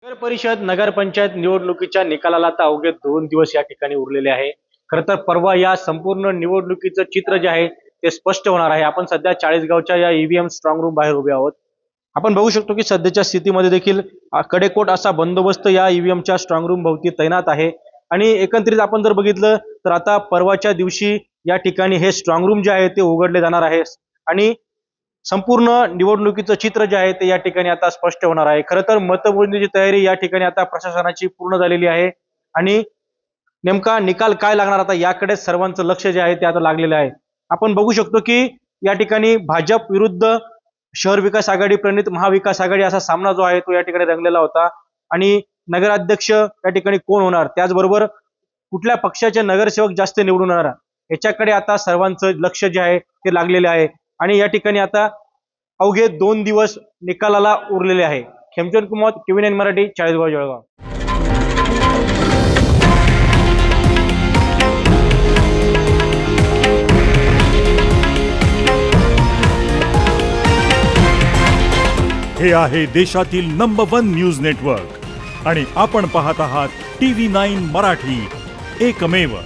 नगर परिषद नगरपंचायत निवडणुकीच्या निकालाला आता अवघे 2 दिवस या ठिकाणी उरलेले आहे. खरं तर परवा या संपूर्ण निवडणुकीचं चित्र जे आहे ते स्पष्ट होणार आहे. आपण सध्या चाळीसगावच्या या ईव्हीएम स्ट्रॉंग रूम बाहेर उभे आहोत. आपण बघू शकतो की सध्याच्या स्थितीमध्ये देखील कडेकोट असा बंदोबस्त या ईव्हीएमच्या स्ट्रॉंग रूम भोवती तैनात आहे. आणि एकंदरीत आपण जर बघितलं तर आता परवाच्या दिवशी या ठिकाणी हे स्ट्रॉंग रूम जे आहे ते उघडले जाणार आहे आणि संपूर्ण निवडणुकीचं चित्र जे आहे ते या ठिकाणी आता स्पष्ट होणार आहे. खरं तर मतमोजणीची तयारी या ठिकाणी आता प्रशासनाची पूर्ण झालेली आहे आणि नेमका निकाल काय लागणार आता याकडे सर्वांचं लक्ष जे आहे ते आता लागलेलं आहे. आपण बघू शकतो की या ठिकाणी भाजप विरुद्ध शहर विकास आघाडी प्रणित महाविकास आघाडी असा सामना जो आहे तो या ठिकाणी रंगलेला होता आणि नगराध्यक्ष या ठिकाणी कोण होणार, त्याचबरोबर कुठल्या पक्षाचे नगरसेवक जास्त निवडून येणार याच्याकडे आता सर्वांचं लक्ष जे आहे ते लागलेले आहे. आणि या ठिकाणी आता अवघे 2 दिवस निकालाला उरलेले आहे. खेमचंद कुमार, TV9 मराठी, चाळीसगाव जळगाव. हे आहे देशातील नंबर 1 न्यूज नेटवर्क आणि आपण पाहत आहात TV9 मराठी, एकमेव.